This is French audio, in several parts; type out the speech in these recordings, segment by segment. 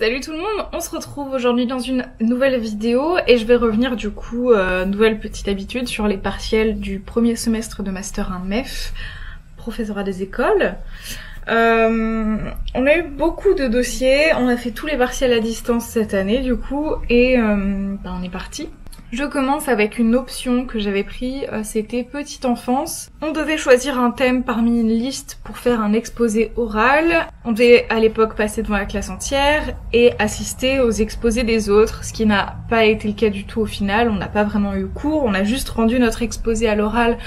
Salut tout le monde, on se retrouve aujourd'hui dans une nouvelle vidéo et je vais revenir du coup, nouvelle petite habitude, sur les partiels du premier semestre de Master 1 MEF, professorat des écoles. On a eu beaucoup de dossiers, on a fait tous les partiels à distance cette année du coup et on est parti. Je commence avec une option que j'avais pris, c'était petite enfance. On devait choisir un thème parmi une liste pour faire un exposé oral. On devait à l'époque passer devant la classe entière et assister aux exposés des autres, ce qui n'a pas été le cas du tout au final. On n'a pas vraiment eu cours, on a juste rendu notre exposé à l'oral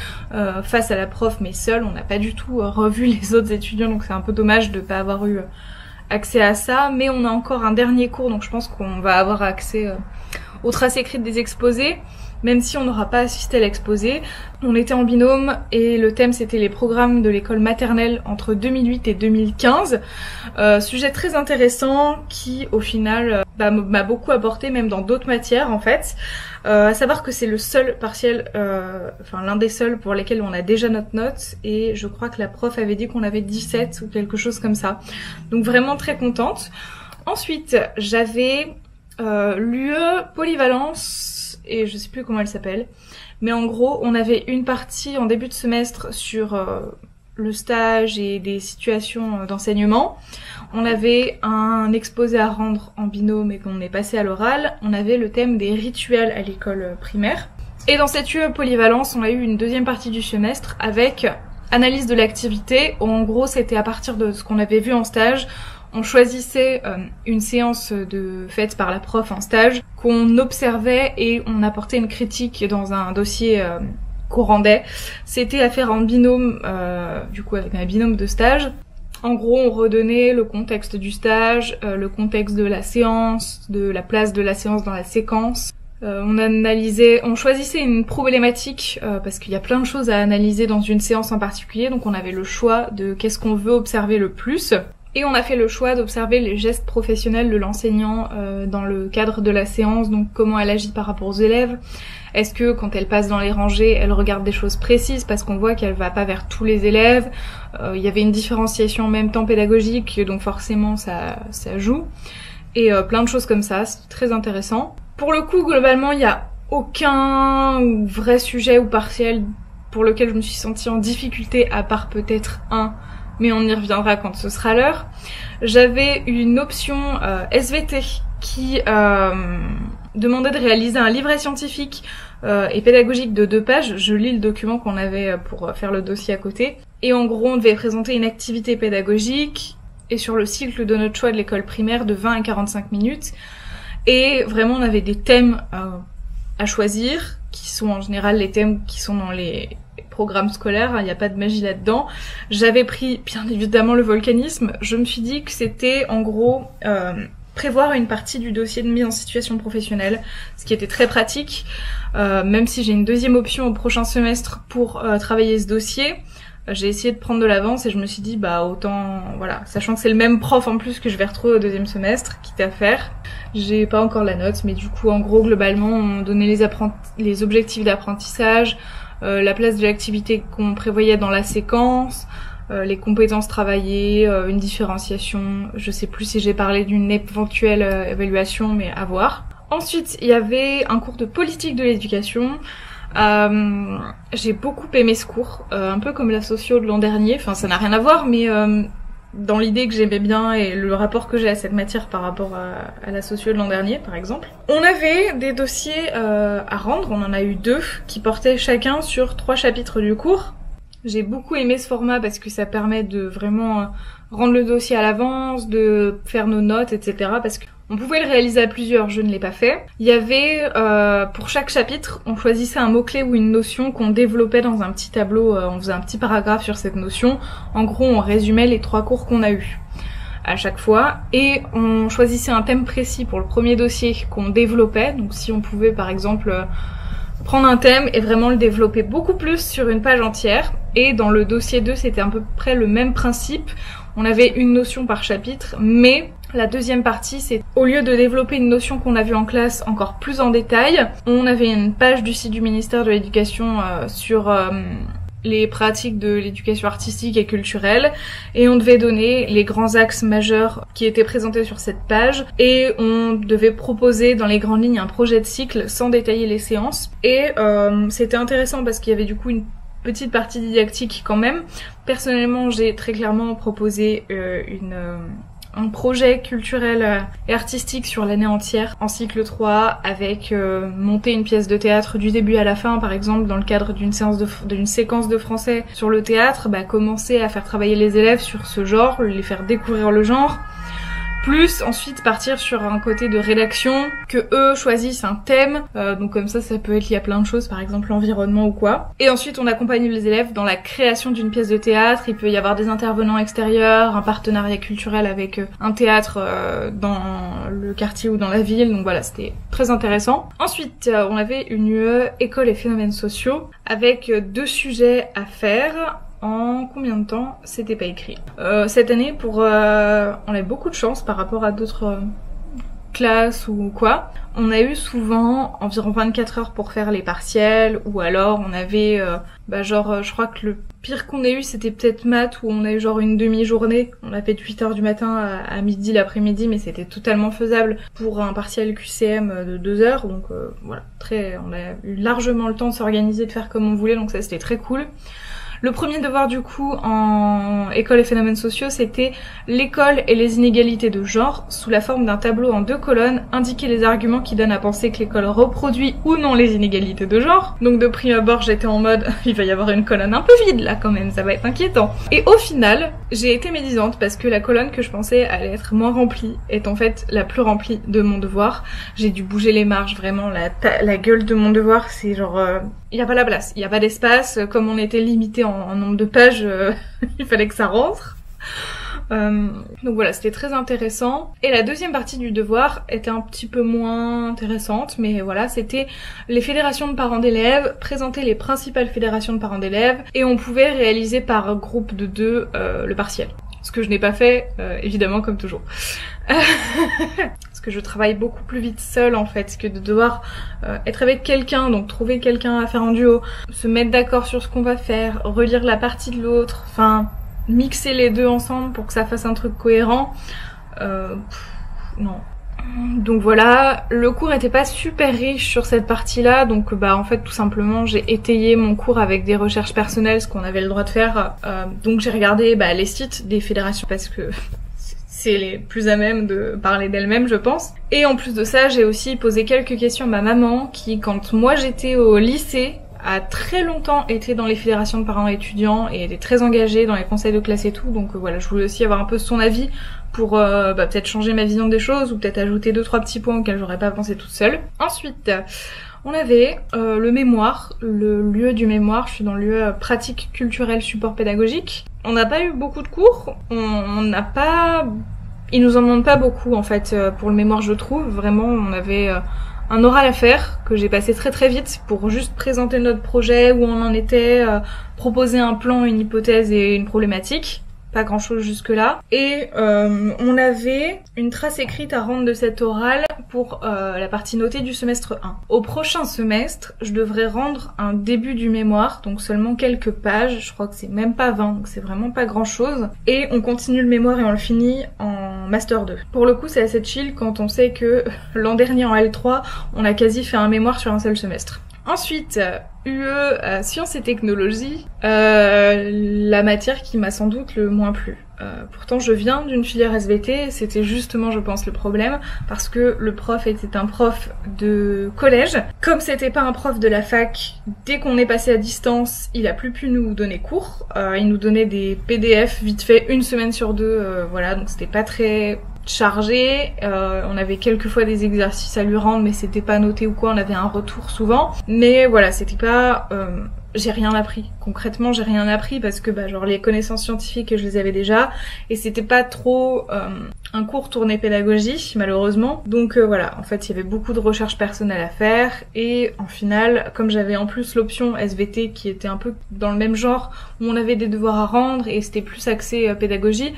face à la prof mais seul. On n'a pas du tout revu les autres étudiants, donc c'est un peu dommage de pas avoir eu accès à ça. Mais on a encore un dernier cours, donc je pense qu'on va avoir accès aux traces écrites des exposés, même si on n'aura pas assisté à l'exposé. On était en binôme et le thème c'était les programmes de l'école maternelle entre 2008 et 2015. Sujet très intéressant qui au final m'a beaucoup apporté, même dans d'autres matières en fait. À savoir que c'est le seul partiel, l'un des seuls pour lesquels on a déjà notre note, et je crois que la prof avait dit qu'on avait 17 ou quelque chose comme ça. Donc vraiment très contente. Ensuite j'avais l'UE polyvalence, et je sais plus comment elle s'appelle, mais en gros on avait une partie en début de semestre sur le stage et des situations d'enseignement. On avait un exposé à rendre en binôme et qu'on est passé à l'oral. On avait le thème des rituels à l'école primaire. Et dans cette UE polyvalence, on a eu une deuxième partie du semestre avec analyse de l'activité. En gros, c'était à partir de ce qu'on avait vu en stage. On choisissait une séance faite par la prof en stage qu'on observait et on apportait une critique dans un dossier qu'on rendait. C'était à faire en binôme, du coup avec un binôme de stage. En gros, on redonnait le contexte du stage, le contexte de la séance, de la place de la séance dans la séquence. On choisissait une problématique parce qu'il y a plein de choses à analyser dans une séance en particulier, donc on avait le choix de qu'est-ce qu'on veut observer le plus. Et on a fait le choix d'observer les gestes professionnels de l'enseignant dans le cadre de la séance, donc comment elle agit par rapport aux élèves. Est-ce que quand elle passe dans les rangées, elle regarde des choses précises parce qu'on voit qu'elle va pas vers tous les élèves. Il y avait une différenciation en même temps pédagogique, donc forcément ça joue. Et plein de choses comme ça, c'est très intéressant. Pour le coup, globalement, il y a aucun vrai sujet ou partiel pour lequel je me suis sentie en difficulté, à part peut-être un, mais on y reviendra quand ce sera l'heure. J'avais une option SVT qui demandait de réaliser un livret scientifique et pédagogique de 2 pages. Je lis le document qu'on avait pour faire le dossier à côté. Et en gros, on devait présenter une activité pédagogique et sur le cycle de notre choix de l'école primaire de 20 à 45 minutes. Et vraiment, on avait des thèmes à choisir, qui sont en général les thèmes qui sont dans les programmes scolaires, il n'y a pas de magie là-dedans. J'avais pris bien évidemment le volcanisme. Je me suis dit que c'était en gros prévoir une partie du dossier de mise en situation professionnelle, ce qui était très pratique, même si j'ai une deuxième option au prochain semestre pour travailler ce dossier. J'ai essayé de prendre de l'avance et je me suis dit autant, voilà, sachant que c'est le même prof en plus que je vais retrouver au deuxième semestre, quitte à faire. J'ai pas encore la note, mais du coup en gros globalement on donnait les objectifs d'apprentissage, la place de l'activité qu'on prévoyait dans la séquence, les compétences travaillées, une différenciation. Je sais plus si j'ai parlé d'une éventuelle évaluation, mais à voir. Ensuite, il y avait un cours de politique de l'éducation. J'ai beaucoup aimé ce cours, un peu comme la socio de l'an dernier. Enfin, ça n'a rien à voir, mais dans l'idée que j'aimais bien et le rapport que j'ai à cette matière par rapport à la socio de l'an dernier, par exemple. On avait des dossiers à rendre, on en a eu 2, qui portaient chacun sur 3 chapitres du cours. J'ai beaucoup aimé ce format parce que ça permet de vraiment rendre le dossier à l'avance, de faire nos notes, etc. Parce qu'on pouvait le réaliser à plusieurs, je ne l'ai pas fait. Il y avait, pour chaque chapitre, on choisissait un mot-clé ou une notion qu'on développait dans un petit tableau, on faisait un petit paragraphe sur cette notion. En gros, on résumait les 3 cours qu'on a eus à chaque fois, et on choisissait un thème précis pour le premier dossier qu'on développait. Donc si on pouvait par exemple prendre un thème et vraiment le développer beaucoup plus sur une page entière. Et dans le dossier 2, c'était à peu près le même principe. On avait une notion par chapitre, mais la deuxième partie, c'est au lieu de développer une notion qu'on a vue en classe encore plus en détail, on avait une page du site du ministère de l'Éducation sur les pratiques de l'éducation artistique et culturelle, et on devait donner les grands axes majeurs qui étaient présentés sur cette page, et on devait proposer dans les grandes lignes un projet de cycle sans détailler les séances. Et c'était intéressant parce qu'il y avait du coup une petite partie didactique quand même. Personnellement, j'ai très clairement proposé un projet culturel et artistique sur l'année entière en cycle 3 avec monter une pièce de théâtre du début à la fin, par exemple dans le cadre d'une séquence de français sur le théâtre, commencer à faire travailler les élèves sur ce genre, les faire découvrir le genre, plus ensuite partir sur un côté de rédaction, que eux choisissent un thème, donc comme ça peut être lié à plein de choses, par exemple l'environnement ou quoi. Et ensuite on accompagne les élèves dans la création d'une pièce de théâtre, il peut y avoir des intervenants extérieurs, un partenariat culturel avec un théâtre dans le quartier ou dans la ville, donc voilà, c'était très intéressant. Ensuite on avait une UE école et phénomènes sociaux, avec 2 sujets à faire. En combien de temps? C'était pas écrit. Cette année, on a eu beaucoup de chance par rapport à d'autres classes ou quoi. On a eu souvent environ 24 heures pour faire les partiels, ou alors on avait je crois que le pire qu'on ait eu c'était peut-être maths, où on a eu genre une demi-journée. On a fait de 8h du matin à midi l'après-midi, mais c'était totalement faisable pour un partiel QCM de 2 heures, donc voilà, on a eu largement le temps de s'organiser, de faire comme on voulait, donc ça c'était très cool. Le premier devoir du coup en école et phénomènes sociaux, c'était l'école et les inégalités de genre, sous la forme d'un tableau en 2 colonnes, indiquer les arguments qui donnent à penser que l'école reproduit ou non les inégalités de genre. Donc de prime abord, j'étais en mode, il va y avoir une colonne un peu vide là quand même, ça va être inquiétant. Et au final, j'ai été médisante parce que la colonne que je pensais allait être moins remplie est en fait la plus remplie de mon devoir. J'ai dû bouger les marges, vraiment, la gueule de mon devoir, c'est genre... il y a pas la place, il y a pas d'espace, comme on était limité en nombre de pages, il fallait que ça rentre. Donc voilà, c'était très intéressant. Et la deuxième partie du devoir était un petit peu moins intéressante, mais voilà, c'était les fédérations de parents d'élèves, présenter les principales fédérations de parents d'élèves, et on pouvait réaliser par groupe de 2 le partiel. Ce que je n'ai pas fait, évidemment, comme toujours. Parce que je travaille beaucoup plus vite seule en fait que de devoir être avec quelqu'un, donc trouver quelqu'un à faire en duo, se mettre d'accord sur ce qu'on va faire, relire la partie de l'autre, enfin mixer les deux ensemble pour que ça fasse un truc cohérent. Non. Donc voilà, le cours était pas super riche sur cette partie-là, donc en fait tout simplement j'ai étayé mon cours avec des recherches personnelles, ce qu'on avait le droit de faire. Donc j'ai regardé les sites des fédérations parce que c'est les plus à même de parler d'elles-mêmes, je pense. Et en plus de ça, j'ai aussi posé quelques questions à ma maman qui, quand moi j'étais au lycée, a très longtemps été dans les fédérations de parents étudiants et était très engagée dans les conseils de classe et tout, donc voilà, je voulais aussi avoir un peu son avis pour peut-être changer ma vision des choses ou peut-être ajouter 2-3 petits points auxquels j'aurais pas pensé toute seule. Ensuite, on avait le mémoire, le lieu du mémoire, je suis dans le lieu pratique culturelle support pédagogique. On n'a pas eu beaucoup de cours, on n'a pas... Ils nous en demandent pas beaucoup en fait pour le mémoire, je trouve. Vraiment, on avait un oral à faire que j'ai passé très très vite pour juste présenter notre projet, où on en était, proposer un plan, une hypothèse et une problématique. Pas grand chose jusque là. Et on avait une trace écrite à rendre de cet oral pour la partie notée du semestre 1. Au prochain semestre, je devrais rendre un début du mémoire, donc seulement quelques pages, je crois que c'est même pas 20, donc c'est vraiment pas grand chose. Et on continue le mémoire et on le finit en Master 2. Pour le coup, c'est assez chill quand on sait que l'an dernier en L3, on a quasi fait un mémoire sur un seul semestre. Ensuite, UE, sciences et technologies, la matière qui m'a sans doute le moins plu. Pourtant je viens d'une filière SVT, c'était justement je pense le problème, parce que le prof était un prof de collège. Comme c'était pas un prof de la fac, dès qu'on est passé à distance, il a plus pu nous donner cours. Il nous donnait des PDF vite fait, 1 semaine sur 2, voilà, donc c'était pas très chargé, on avait quelques fois des exercices à lui rendre mais c'était pas noté ou quoi, on avait un retour souvent, mais voilà, c'était pas j'ai rien appris, concrètement j'ai rien appris parce que genre les connaissances scientifiques je les avais déjà et c'était pas trop un cours tourné pédagogie malheureusement, donc voilà, en fait il y avait beaucoup de recherches personnelles à faire et en final comme j'avais en plus l'option SVT qui était un peu dans le même genre où on avait des devoirs à rendre et c'était plus axé pédagogie,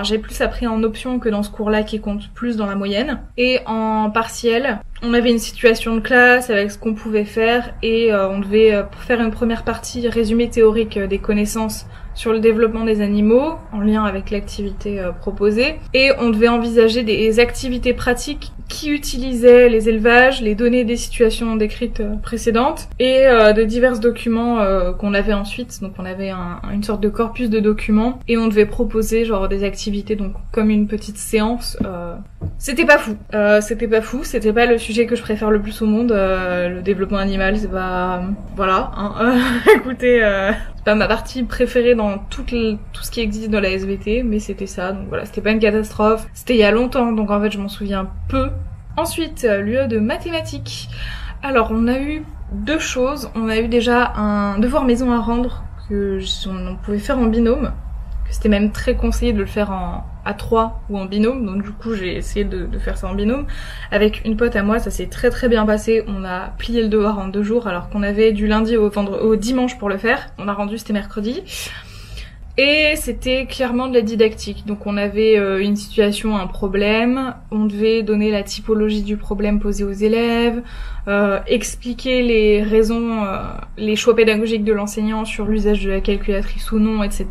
j'ai plus appris en option que dans ce cours-là qui compte plus dans la moyenne. Et en partiel, on avait une situation de classe avec ce qu'on pouvait faire et on devait, pour faire une première partie, résumé théorique des connaissances sur le développement des animaux, en lien avec l'activité proposée. Et on devait envisager des activités pratiques qui utilisaient les élevages, les données des situations décrites précédentes et de divers documents qu'on avait ensuite. Donc on avait une sorte de corpus de documents et on devait proposer genre des activités, donc comme une petite séance. C'était pas fou. C'était pas le sujet que je préfère le plus au monde. Le développement animal, c'est pas... Voilà. Hein. Écoutez... C'est pas ma partie préférée dans tout ce qui existe dans la SVT, mais c'était ça, donc voilà, c'était pas une catastrophe. C'était il y a longtemps, donc en fait je m'en souviens peu. Ensuite, l'UE de mathématiques. Alors on a eu deux choses. On a eu déjà un devoir maison à rendre que on pouvait faire en binôme. C'était même très conseillé de le faire à 3 ou en binôme, donc du coup j'ai essayé de faire ça en binôme. Avec une pote à moi, ça s'est très très bien passé, on a plié le devoir en 2 jours alors qu'on avait du lundi au dimanche pour le faire. On a rendu, c'était mercredi. Et c'était clairement de la didactique, donc on avait une situation, un problème, on devait donner la typologie du problème posé aux élèves, expliquer les raisons, les choix pédagogiques de l'enseignant sur l'usage de la calculatrice ou non, etc.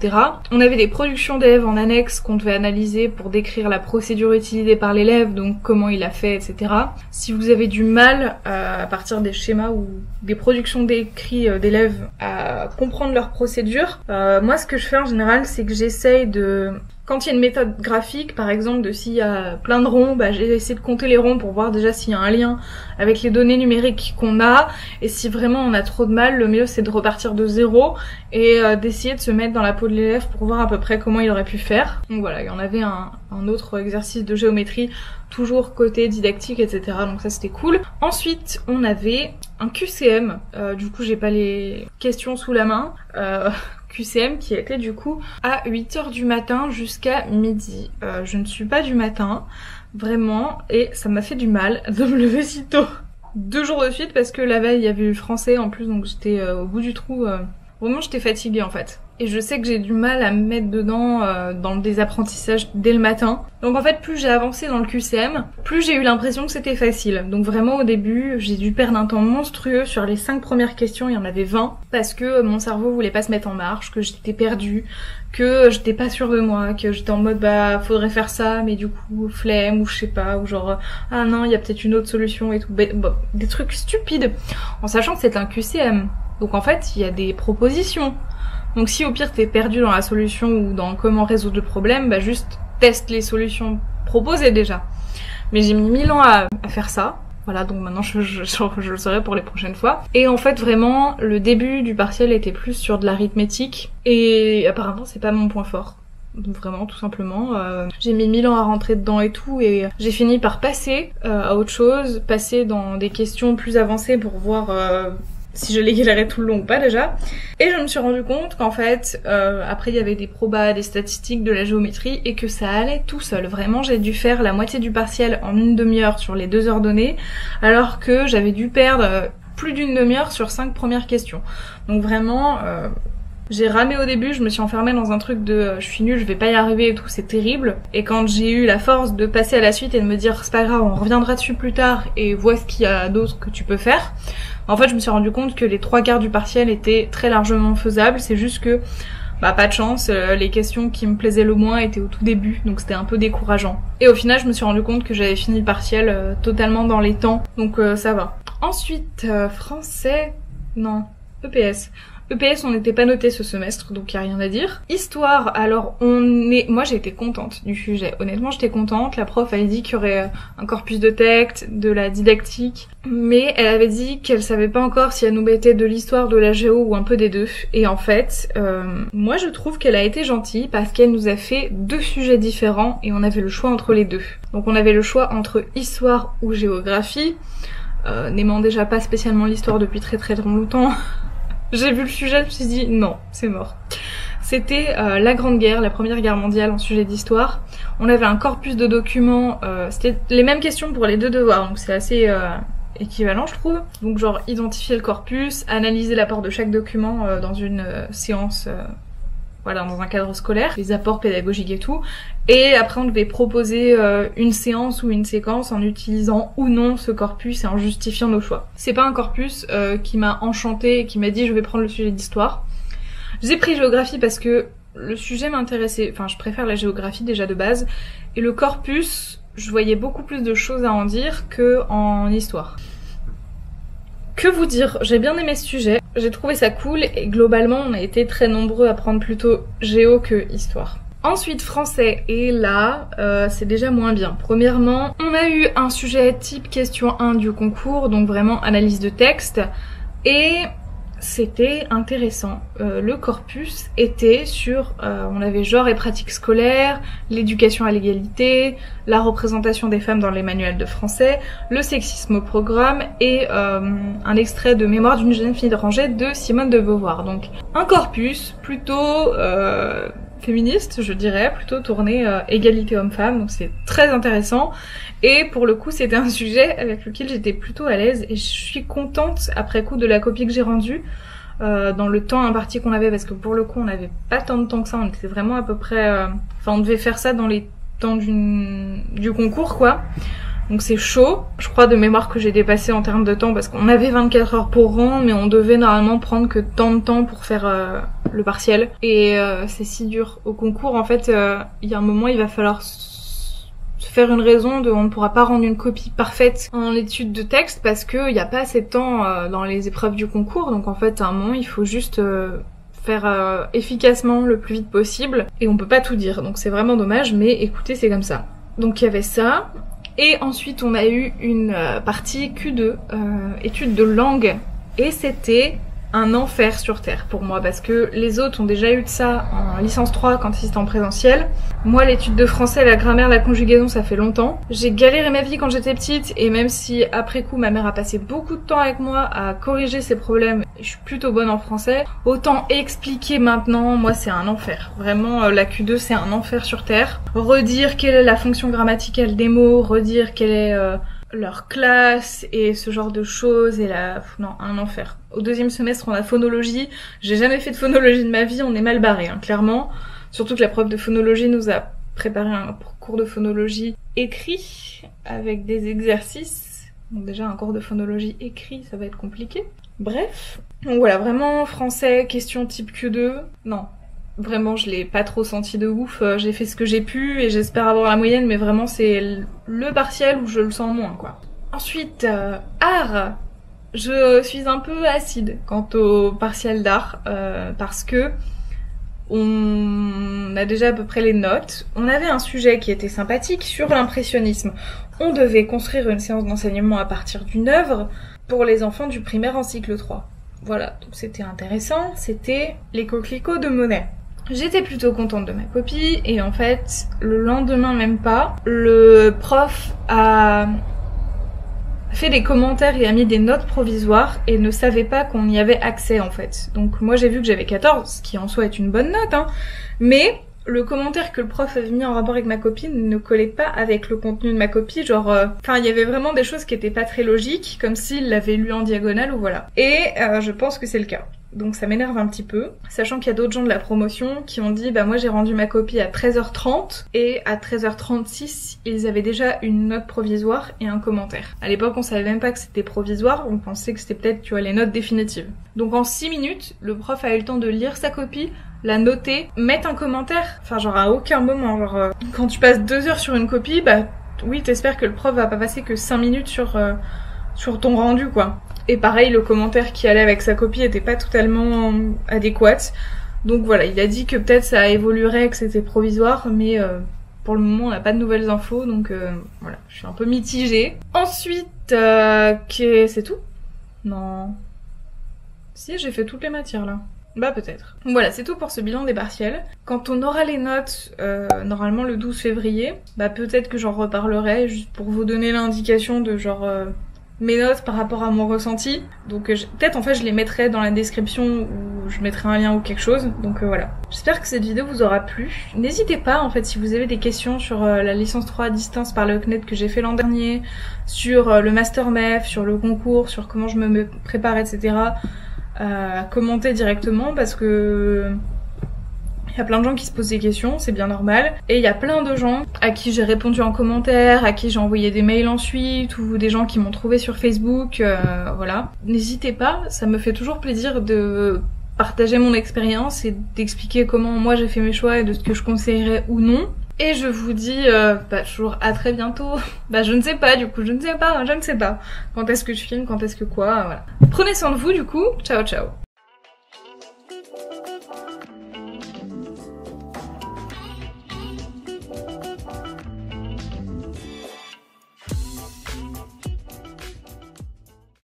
On avait des productions d'élèves en annexe qu'on devait analyser pour décrire la procédure utilisée par l'élève, donc comment il a fait, etc. Si vous avez du mal à partir des schémas ou des productions d'écrits d'élèves à comprendre leur procédure, moi ce que je fais en général, c'est que j'essaye de... Quand il y a une méthode graphique, par exemple, de s'il y a plein de ronds, j'ai essayé de compter les ronds pour voir déjà s'il y a un lien avec les données numériques qu'on a, et si vraiment on a trop de mal, le mieux c'est de repartir de zéro et d'essayer de se mettre dans la peau de l'élève pour voir à peu près comment il aurait pu faire. Donc voilà, il y en avait un autre exercice de géométrie, toujours côté didactique, etc. Donc ça c'était cool. Ensuite, on avait un QCM, du coup j'ai pas les questions sous la main, QCM qui était du coup à 8h du matin jusqu'à midi. Je ne suis pas du matin, vraiment, et ça m'a fait du mal de me lever si tôt. 2 jours de suite parce que la veille il y avait eu français en plus, donc j'étais au bout du trou. Vraiment j'étais fatiguée en fait. Et je sais que j'ai du mal à me mettre dedans dans des apprentissages dès le matin. Donc en fait, plus j'ai avancé dans le QCM, plus j'ai eu l'impression que c'était facile. Donc vraiment au début, j'ai dû perdre un temps monstrueux sur les 5 premières questions, il y en avait 20, parce que mon cerveau voulait pas se mettre en marche, que j'étais perdue, que j'étais pas sûre de moi, que j'étais en mode faudrait faire ça, mais du coup flemme ou je sais pas, ou genre ah non, il y a peut-être une autre solution et tout. Bon, des trucs stupides, en sachant que c'est un QCM. Donc en fait, il y a des propositions. Donc si au pire t'es perdu dans la solution ou dans comment résoudre le problème, juste teste les solutions proposées déjà. Mais j'ai mis 1000 ans à faire ça. Voilà, donc maintenant je le saurai pour les prochaines fois. Et en fait vraiment, le début du partiel était plus sur de l'arithmétique. Et apparemment c'est pas mon point fort. Donc vraiment, tout simplement. J'ai mis 1000 ans à rentrer dedans et tout, et j'ai fini par passer à autre chose, passer dans des questions plus avancées pour voir... si je les galérais tout le long ou pas déjà. Et je me suis rendu compte qu'en fait, après il y avait des probas, des statistiques, de la géométrie, et que ça allait tout seul. Vraiment, j'ai dû faire la moitié du partiel en une demi-heure sur les 2 heures données, alors que j'avais dû perdre plus d'une demi-heure sur 5 premières questions. Donc vraiment... j'ai ramé au début, je me suis enfermée dans un truc de je suis nulle, je vais pas y arriver et tout, c'est terrible. Et quand j'ai eu la force de passer à la suite et de me dire c'est pas grave, on reviendra dessus plus tard et vois ce qu'il y a d'autre que tu peux faire, en fait je me suis rendu compte que les 3/4 du partiel étaient très largement faisables, c'est juste que pas de chance, les questions qui me plaisaient le moins étaient au tout début, donc c'était un peu décourageant. Et au final je me suis rendu compte que j'avais fini le partiel totalement dans les temps, donc ça va. Ensuite, français, non, EPS. EPS, on n'était pas noté ce semestre, donc y a rien à dire. Histoire, alors moi j'ai été contente du sujet. Honnêtement, j'étais contente. La prof avait dit qu'il y aurait un corpus de texte, de la didactique, mais elle avait dit qu'elle savait pas encore si elle nous mettait de l'histoire, de la géo ou un peu des deux. Et en fait, moi je trouve qu'elle a été gentille parce qu'elle nous a fait 2 sujets différents et on avait le choix entre les deux. Donc on avait le choix entre histoire ou géographie. N'aimant déjà pas spécialement l'histoire depuis très très longtemps. J'ai vu le sujet, je me suis dit non, c'est mort. C'était la Grande Guerre, la Première Guerre mondiale en sujet d'histoire. On avait un corpus de documents, c'était les mêmes questions pour les 2 devoirs, donc c'est assez équivalent je trouve. Donc genre identifier le corpus, analyser l'apport de chaque document dans une séance voilà, dans un cadre scolaire, les apports pédagogiques et tout. Et après on devait proposer une séance ou une séquence en utilisant ou non ce corpus et en justifiant nos choix. C'est pas un corpus qui m'a enchantée et qui m'a dit je vais prendre le sujet d'histoire. J'ai pris géographie parce que le sujet m'intéressait, enfin je préfère la géographie déjà de base, et le corpus, je voyais beaucoup plus de choses à en dire que en histoire. Que vous dire, j'ai bien aimé ce sujet, j'ai trouvé ça cool et globalement on a été très nombreux à prendre plutôt géo que histoire. Ensuite français, et là c'est déjà moins bien. Premièrement, on a eu un sujet type question 1 du concours, donc vraiment analyse de texte, et c'était intéressant. Le corpus était sur, on avait genre et pratiques scolaires, l'éducation à l'égalité, la représentation des femmes dans les manuels de français, le sexisme au programme et un extrait de Mémoire d'une jeune fille de rangée de Simone de Beauvoir. Donc un corpus plutôt féministe, je dirais, plutôt tourné égalité homme-femme, donc c'est très intéressant. Et pour le coup, c'était un sujet avec lequel j'étais plutôt à l'aise et je suis contente après coup de la copie que j'ai rendue dans le temps imparti qu'on avait, parce que pour le coup, on n'avait pas tant de temps que ça, on était vraiment à peu près... Enfin, on devait faire ça dans les temps du concours, quoi. Donc c'est chaud. Je crois de mémoire que j'ai dépassé en termes de temps parce qu'on avait 24 heures pour rendre, mais on devait normalement prendre que tant de temps pour faire le partiel. Et c'est si dur. Au concours, en fait, il y a un moment, il va falloir faire une raison de on ne pourra pas rendre une copie parfaite en étude de texte parce que il n'y a pas assez de temps dans les épreuves du concours. Donc en fait, à un moment, il faut juste faire efficacement le plus vite possible et on peut pas tout dire. Donc c'est vraiment dommage, mais écoutez, c'est comme ça. Donc il y avait ça. Et ensuite, on a eu une partie Q2, étude de langue. Et c'était un enfer sur Terre pour moi, parce que les autres ont déjà eu de ça en licence 3 quand ils étaient en présentiel. Moi, l'étude de français, la grammaire, la conjugaison, ça fait longtemps. J'ai galéré ma vie quand j'étais petite, et même si après coup, ma mère a passé beaucoup de temps avec moi à corriger ses problèmes, je suis plutôt bonne en français, autant expliquer maintenant, moi c'est un enfer. Vraiment, la Q2 c'est un enfer sur Terre. Redire quelle est la fonction grammaticale des mots, redire quelle est leur classe et ce genre de choses, et non, un enfer. Au deuxième semestre, on a phonologie. J'ai jamais fait de phonologie de ma vie, on est mal barré, hein, clairement. Surtout que la prof de phonologie nous a préparé un cours de phonologie écrit avec des exercices. Donc déjà, un cours de phonologie écrit, ça va être compliqué. Bref. Donc voilà, vraiment français, question type Q2. Non. Vraiment, je l'ai pas trop senti de ouf. J'ai fait ce que j'ai pu et j'espère avoir la moyenne, mais vraiment c'est le partiel où je le sens moins, quoi. Ensuite, art. Je suis un peu acide quant au partiel d'art parce que on a déjà à peu près les notes. On avait un sujet qui était sympathique sur l'impressionnisme. On devait construire une séance d'enseignement à partir d'une œuvre pour les enfants du primaire en cycle 3. Voilà, donc c'était intéressant. C'était les coquelicots de Monet. J'étais plutôt contente de ma copie et en fait, le lendemain même pas, le prof a fait des commentaires et a mis des notes provisoires et ne savait pas qu'on y avait accès en fait. Donc moi j'ai vu que j'avais 14, ce qui en soi est une bonne note, hein, mais le commentaire que le prof avait mis en rapport avec ma copie ne collait pas avec le contenu de ma copie, genre... Enfin, il y avait vraiment des choses qui étaient pas très logiques, comme s'il l'avait lu en diagonale ou voilà. Et je pense que c'est le cas. Donc ça m'énerve un petit peu, sachant qu'il y a d'autres gens de la promotion qui ont dit bah moi j'ai rendu ma copie à 13h30 et à 13h36 ils avaient déjà une note provisoire et un commentaire. À l'époque on savait même pas que c'était provisoire, on pensait que c'était peut-être tu vois les notes définitives. Donc en 6 minutes le prof a eu le temps de lire sa copie, la noter, mettre un commentaire, enfin genre à aucun moment, genre quand tu passes 2 heures sur une copie, bah oui t'espères que le prof va pas passer que 5 minutes sur ton rendu quoi. Et pareil, le commentaire qui allait avec sa copie était pas totalement adéquat. Donc voilà, il a dit que peut-être ça évoluerait, que c'était provisoire, mais pour le moment on n'a pas de nouvelles infos, donc voilà, je suis un peu mitigée. Ensuite, c'est tout ? Non. Si, j'ai fait toutes les matières là. Bah peut-être. Donc voilà, c'est tout pour ce bilan des partiels. Quand on aura les notes, normalement le 12 février, bah peut-être que j'en reparlerai, juste pour vous donner l'indication de genre... mes notes par rapport à mon ressenti. Donc peut-être en fait je les mettrai dans la description ou je mettrai un lien ou quelque chose. Donc voilà. J'espère que cette vidéo vous aura plu. N'hésitez pas en fait si vous avez des questions sur la licence 3 à distance par le CNED que j'ai fait l'an dernier, sur le master MEF, sur le concours, sur comment je me prépare, etc. À commenter directement parce que Il y a plein de gens qui se posent des questions, c'est bien normal. Et il y a plein de gens à qui j'ai répondu en commentaire, à qui j'ai envoyé des mails ensuite, ou des gens qui m'ont trouvé sur Facebook, voilà. N'hésitez pas, ça me fait toujours plaisir de partager mon expérience et d'expliquer comment moi j'ai fait mes choix et de ce que je conseillerais ou non. Et je vous dis toujours à très bientôt. Je ne sais pas du coup, je ne sais pas. Quand est-ce que je filme, quand est-ce que quoi, voilà. Prenez soin de vous du coup, ciao ciao.